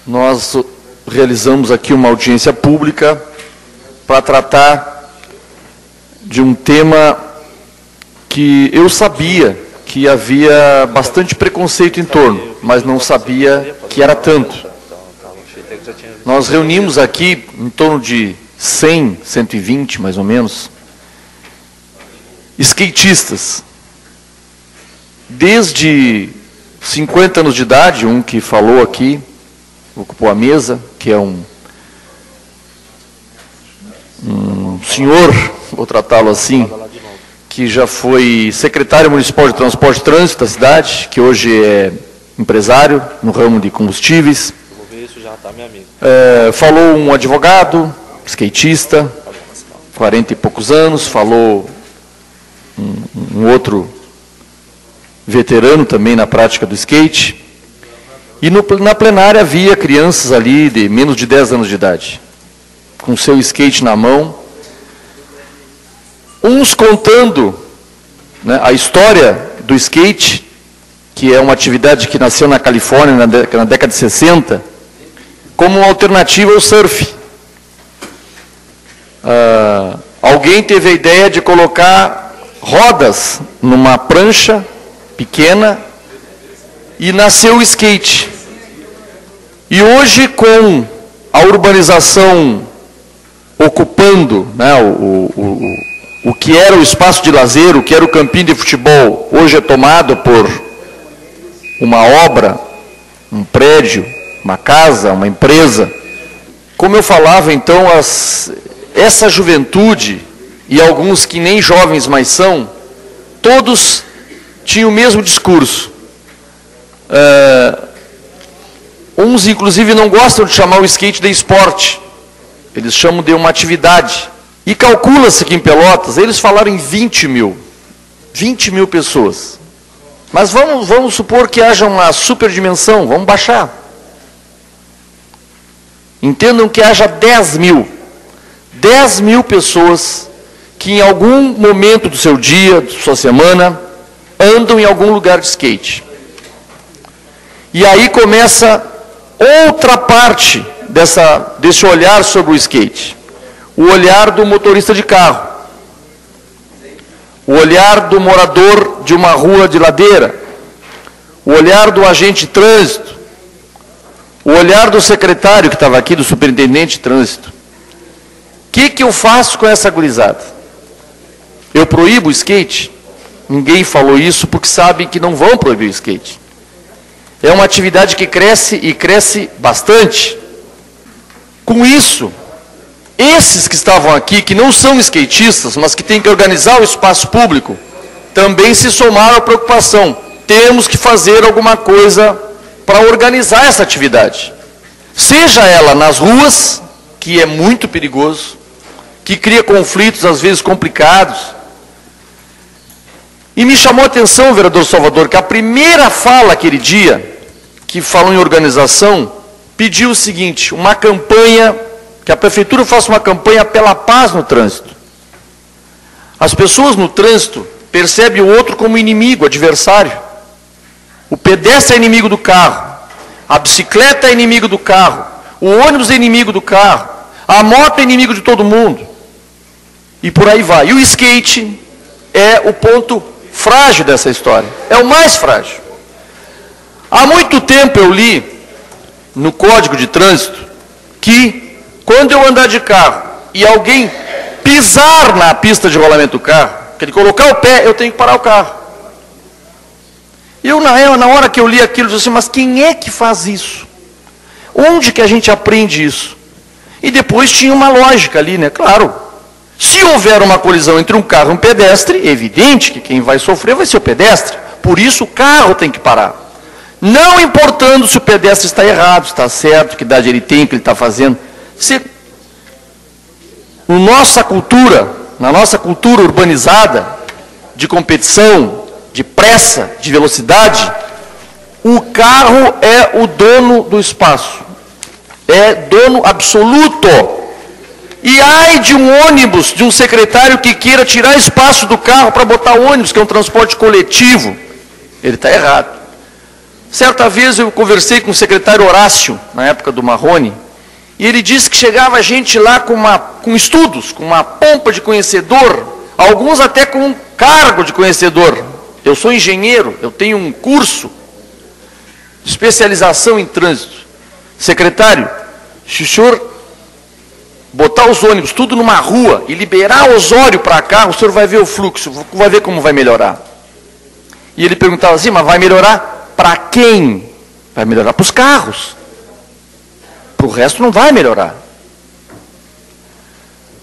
nós realizamos aqui uma audiência pública para tratar de um tema que eu sabia que havia bastante preconceito em torno, mas não sabia que era tanto. Nós reunimos aqui em torno de 100, 120 mais ou menos, skatistas, desde 50 anos de idade, um que falou aqui, ocupou a mesa, que é um senhor, vou tratá-lo assim, que já foi secretário municipal de transporte e trânsito da cidade, que hoje é empresário no ramo de combustíveis. Falou um advogado, skatista, 40 e poucos anos, falou um outro veterano também na prática do skate. E na plenária havia crianças ali de menos de 10 anos de idade, com seu skate na mão, uns contando, né, a história do skate, que é uma atividade que nasceu na Califórnia na década de 60, como uma alternativa ao surf. Alguém teve a ideia de colocar rodas numa prancha pequena e nasceu o skate. E hoje, com a urbanização ocupando, né, o que era o espaço de lazer, o que era o campinho de futebol, hoje é tomado por uma obra, um prédio, uma casa, uma empresa. Como eu falava, então, essa juventude, e alguns que nem jovens mais são, todos tinham o mesmo discurso. Uns, inclusive, não gostam de chamar o skate de esporte. Eles chamam de uma atividade. E calcula-se que em Pelotas, eles falaram em 20 mil pessoas. Mas vamos supor que haja uma superdimensão, vamos baixar. Entendam que haja 10 mil. 10 mil pessoas que em algum momento do seu dia, da sua semana, andam em algum lugar de skate. E aí começa outra parte desse olhar sobre o skate. O olhar do motorista de carro. O olhar do morador de uma rua de ladeira. O olhar do agente de trânsito. O olhar do secretário que estava aqui, do superintendente de trânsito. O que eu faço com essa gurizada? Eu proíbo o skate? Ninguém falou isso porque sabem que não vão proibir o skate. É uma atividade que cresce e cresce bastante. Com isso, esses que estavam aqui, que não são skatistas, mas que têm que organizar o espaço público, também se somaram à preocupação. Temos que fazer alguma coisa para organizar essa atividade. Seja ela nas ruas, que é muito perigoso, que cria conflitos, às vezes complicados. E me chamou a atenção, vereador Salvador, que a primeira fala aquele dia, que falou em organização, pediu o seguinte, uma campanha, que a prefeitura faça uma campanha pela paz no trânsito. As pessoas no trânsito percebem o outro como inimigo, adversário. O pedestre é inimigo do carro, a bicicleta é inimigo do carro, o ônibus é inimigo do carro, a moto é inimigo de todo mundo. E por aí vai. E o skate é o ponto frágil dessa história. É o mais frágil. Há muito tempo eu li no Código de Trânsito que quando eu andar de carro e alguém pisar na pista de rolamento do carro, que ele colocar o pé, eu tenho que parar o carro. Eu, na hora que eu li aquilo, eu disse assim, mas quem é que faz isso? Onde que a gente aprende isso? E depois tinha uma lógica ali, né? Claro, se houver uma colisão entre um carro e um pedestre, é evidente que quem vai sofrer vai ser o pedestre. Por isso o carro tem que parar. Não importando se o pedestre está errado, está certo, que idade ele tem, o que ele está fazendo. Na nossa cultura urbanizada, de competição, de pressa, de velocidade, o carro é o dono do espaço. É dono absoluto. E ai de um ônibus, de um secretário que queira tirar espaço do carro para botar o ônibus, que é um transporte coletivo. Ele está errado. Certa vez eu conversei com o secretário Horácio, na época do Marrone, e ele disse que chegava gente lá com estudos, com uma pompa de conhecedor, alguns até com um cargo de conhecedor. Eu sou engenheiro, eu tenho um curso de especialização em trânsito. Secretário, se o senhor botar os ônibus tudo numa rua e liberar Osório para cá, o senhor vai ver o fluxo, vai ver como vai melhorar. E ele perguntava assim, mas vai melhorar para quem? Vai melhorar para os carros. Para o resto não vai melhorar.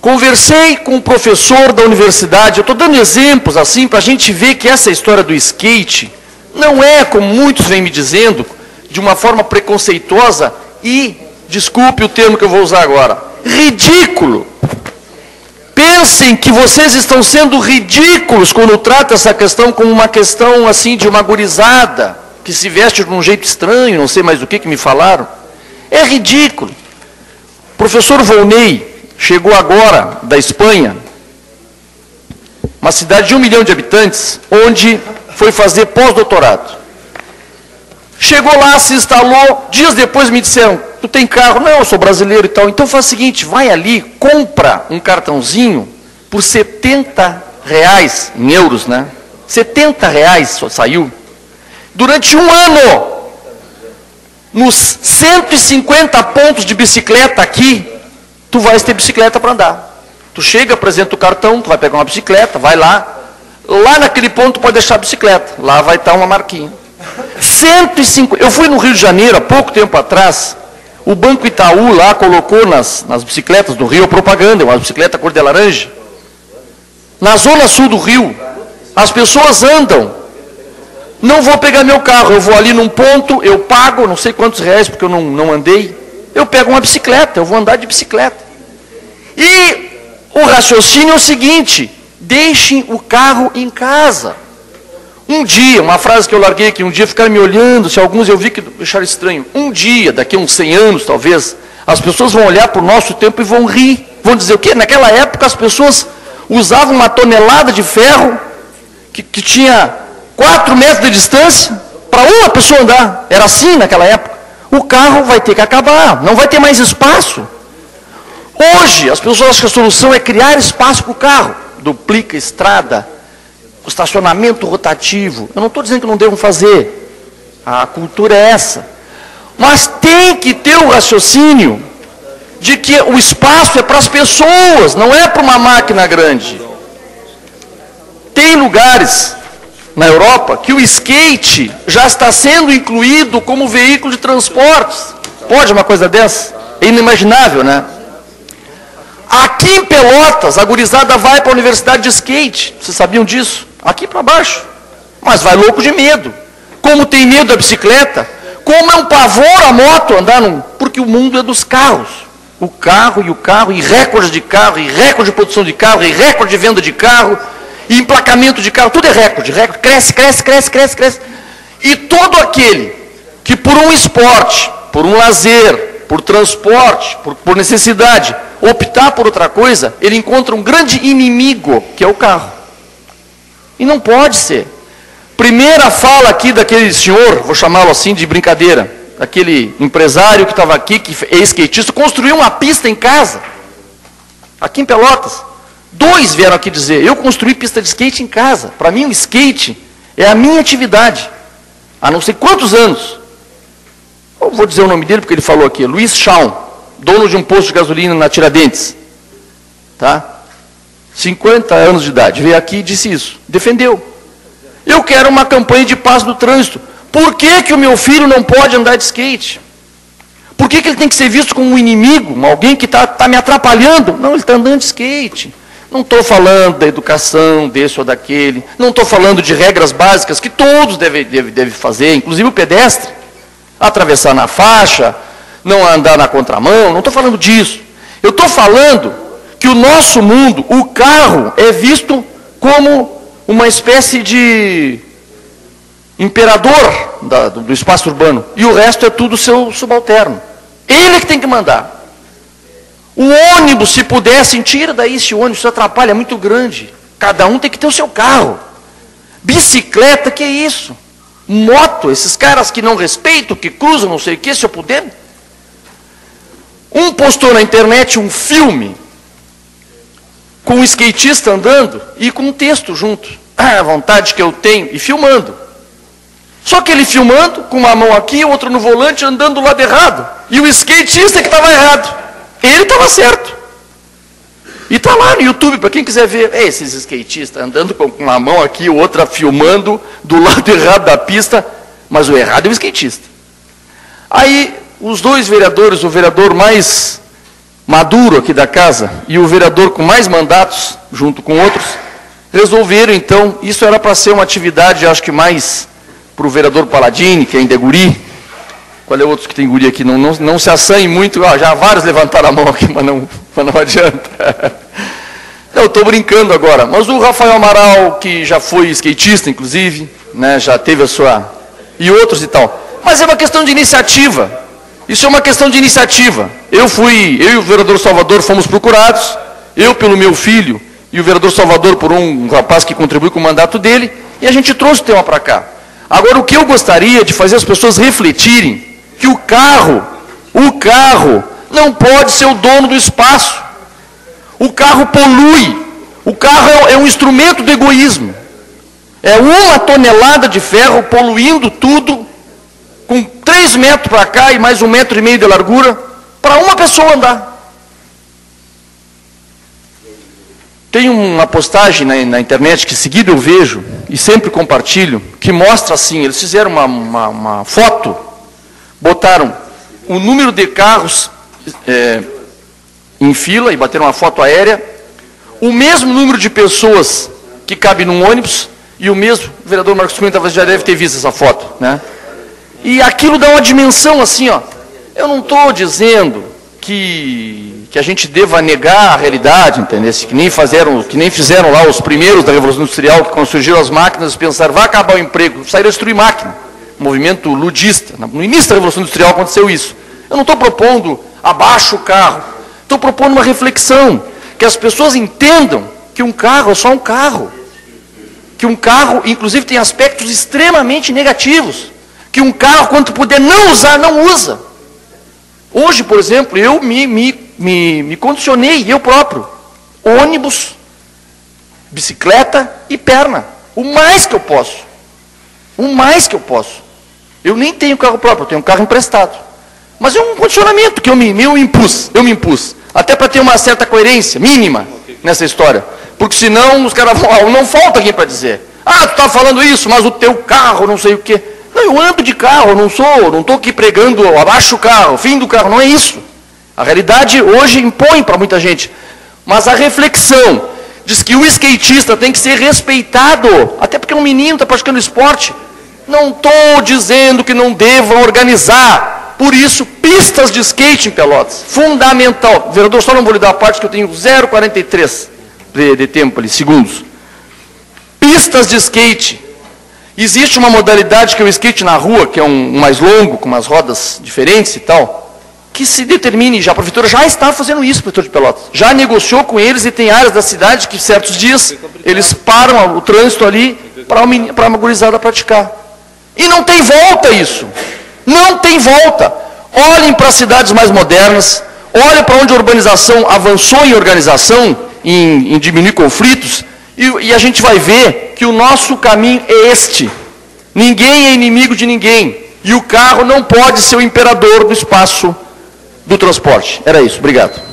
Conversei com um professor da universidade, eu estou dando exemplos assim, para a gente ver que essa história do skate não é, como muitos vêm me dizendo, de uma forma preconceituosa e, desculpe o termo que eu vou usar agora, ridículo. Pensem que vocês estão sendo ridículos quando tratam essa questão como uma questão assim de uma gurizada, que se veste de um jeito estranho, não sei mais do que me falaram. É ridículo. O professor Volney chegou agora da Espanha, uma cidade de 1 milhão de habitantes, onde foi fazer pós-doutorado. Chegou lá, se instalou, dias depois me disseram, tu tem carro? Não, eu sou brasileiro e tal. Então faz o seguinte, vai ali, compra um cartãozinho por R$70, em euros, né? R$70 só saiu. Durante um ano, nos 150 pontos de bicicleta aqui, tu vais ter bicicleta para andar. Tu chega, apresenta o cartão, tu vai pegar uma bicicleta, vai lá. Lá naquele ponto tu pode deixar a bicicleta. Lá vai estar uma marquinha. 150. Eu fui no Rio de Janeiro há pouco tempo atrás. O Banco Itaú lá colocou nas bicicletas do Rio a propaganda, uma bicicleta cor de laranja. Na zona sul do Rio, as pessoas andam. Não vou pegar meu carro, eu vou ali num ponto, eu pago, não sei quantos reais, porque eu não andei. Eu pego uma bicicleta, eu vou andar de bicicleta. E o raciocínio é o seguinte, deixem o carro em casa. Um dia, uma frase que eu larguei aqui, um dia ficaram me olhando, se alguns eu vi que acharam estranho. Um dia, daqui a uns 100 anos talvez, as pessoas vão olhar para o nosso tempo e vão rir. Vão dizer o quê? Naquela época as pessoas usavam uma tonelada de ferro que tinha 4 metros de distância para uma pessoa andar. Era assim naquela época. O carro vai ter que acabar, não vai ter mais espaço. Hoje, as pessoas acham que a solução é criar espaço para o carro. Duplica a estrada, o estacionamento rotativo. Eu não estou dizendo que não devam fazer. A cultura é essa. Mas tem que ter o raciocínio de que o espaço é para as pessoas, não é para uma máquina grande. Tem lugares na Europa que o skate já está sendo incluído como veículo de transportes. Pode uma coisa dessa? É inimaginável, né? Aqui em Pelotas, a gurizada vai para a universidade de skate. Vocês sabiam disso? Aqui para baixo. Mas vai louco de medo. Como tem medo da bicicleta, como é um pavor a moto andar porque o mundo é dos carros. O carro, e recorde de carro, e recorde de produção de carro, e recorde de venda de carro, e emplacamento de carro, tudo é recorde, cresce. E todo aquele que por um esporte, por um lazer, por transporte, por necessidade, optar por outra coisa, ele encontra um grande inimigo, que é o carro. E não pode ser. Primeira fala aqui daquele senhor, vou chamá-lo assim de brincadeira, aquele empresário que estava aqui, que é skatista, construiu uma pista em casa, aqui em Pelotas. 2 vieram aqui dizer, eu construí pista de skate em casa. Para mim o skate é a minha atividade. Há não sei quantos anos. Eu vou dizer o nome dele porque ele falou aqui. Luiz Schaum, dono de um posto de gasolina na Tiradentes. Tá? 50 anos de idade. Veio aqui e disse isso. Defendeu. Eu quero uma campanha de paz no trânsito. Por que o meu filho não pode andar de skate? Por que ele tem que ser visto como um inimigo? Alguém que está me atrapalhando? Não, ele está andando de skate. Não estou falando da educação desse ou daquele, não estou falando de regras básicas que todos devem fazer, inclusive o pedestre, atravessar na faixa, não andar na contramão, não estou falando disso. Eu estou falando que o nosso mundo, o carro, é visto como uma espécie de imperador do espaço urbano, e o resto é tudo seu subalterno. Ele é que tem que mandar. O ônibus, se pudessem, tira daí esse ônibus, isso atrapalha, é muito grande. Cada um tem que ter o seu carro. Bicicleta, que é isso? moto, esses caras que não respeitam, que cruzam, não sei o que, se eu puder. Um postou na internet um filme com um skatista andando e com um texto junto. A vontade que eu tenho, e filmando. Só que ele filmando, com uma mão aqui, outra no volante, andando do lado errado. E o skatista que estava errado. Ele estava certo. E está lá no YouTube, para quem quiser ver. Esses skatistas andando com uma mão aqui, outra filmando do lado errado da pista, mas o errado é o skatista. Aí, os dois vereadores, o vereador mais maduro aqui da casa e o vereador com mais mandatos, junto com outros, resolveram, então, isso era para ser uma atividade, acho que mais para o vereador Paladini, que ainda é guri. Qual é o outro que tem guri aqui? Não se assanhe muito. Já vários levantaram a mão aqui, mas não adianta. Eu estou brincando agora. Mas o Rafael Amaral, que já foi skatista, inclusive, né, já teve a sua... E outros e tal. Mas é uma questão de iniciativa. Isso é uma questão de iniciativa. Eu e o vereador Salvador fomos procurados, eu pelo meu filho, e o vereador Salvador por um rapaz que contribui com o mandato dele, e a gente trouxe o tema para cá. Agora, o que eu gostaria de fazer as pessoas refletirem, que o carro não pode ser o dono do espaço. O carro polui. O carro é um instrumento do egoísmo. É 1 tonelada de ferro poluindo tudo, com 3 metros para cá e mais 1,5 metro de largura, para uma pessoa andar. Tem uma postagem na internet que seguido eu vejo e sempre compartilho, que mostra assim, eles fizeram uma foto, botaram o número de carros em fila e bateram uma foto aérea, o mesmo número de pessoas que cabe num ônibus e o mesmo, o vereador Marcos Cunha já deve ter visto essa foto, né? E aquilo dá uma dimensão assim, ó. Eu não estou dizendo que a gente deva negar a realidade, entendeu? Que nem fizeram lá os primeiros da Revolução Industrial, que quando surgiram as máquinas, pensaram, vai acabar o emprego, saíram a destruir máquina. Movimento ludista. No início da Revolução Industrial aconteceu isso. Eu não estou propondo abaixo o carro, estou propondo uma reflexão, que as pessoas entendam que um carro é só um carro. Que um carro, inclusive, tem aspectos extremamente negativos. Que um carro, quando puder não usar, não usa. Hoje, por exemplo, eu me condicionei, eu próprio, ônibus, bicicleta e perna. O mais que eu posso. O mais que eu posso. Eu nem tenho carro próprio, eu tenho um carro emprestado. Mas é um condicionamento que eu me impus. Até para ter uma certa coerência mínima nessa história. Porque senão os caras vão, não falta alguém para dizer. Ah, tu está falando isso, mas o teu carro, não sei o quê. Não, eu ando de carro, não estou aqui pregando abaixo o carro, fim do carro, não é isso. A realidade hoje impõe para muita gente. Mas a reflexão diz que o skatista tem que ser respeitado, até porque um menino está praticando esporte. Não estou dizendo que não devam organizar. Por isso, pistas de skate em Pelotas. Fundamental. Vereador, só não vou lhe dar a parte que eu tenho 0,43 de tempo ali, segundos. Pistas de skate. Existe uma modalidade que é o skate na rua, que é um mais longo, com umas rodas diferentes e tal, que se determine já. A prefeitura já está fazendo isso, prefeitura de Pelotas. Já negociou com eles e tem áreas da cidade que certos dias eles param o trânsito ali para uma gurizada praticar. E não tem volta isso. Não tem volta. Olhem para as cidades mais modernas, olhem para onde a urbanização avançou em organização, em diminuir conflitos, e a gente vai ver que o nosso caminho é este. Ninguém é inimigo de ninguém. E o carro não pode ser o imperador do espaço do transporte. Era isso. Obrigado.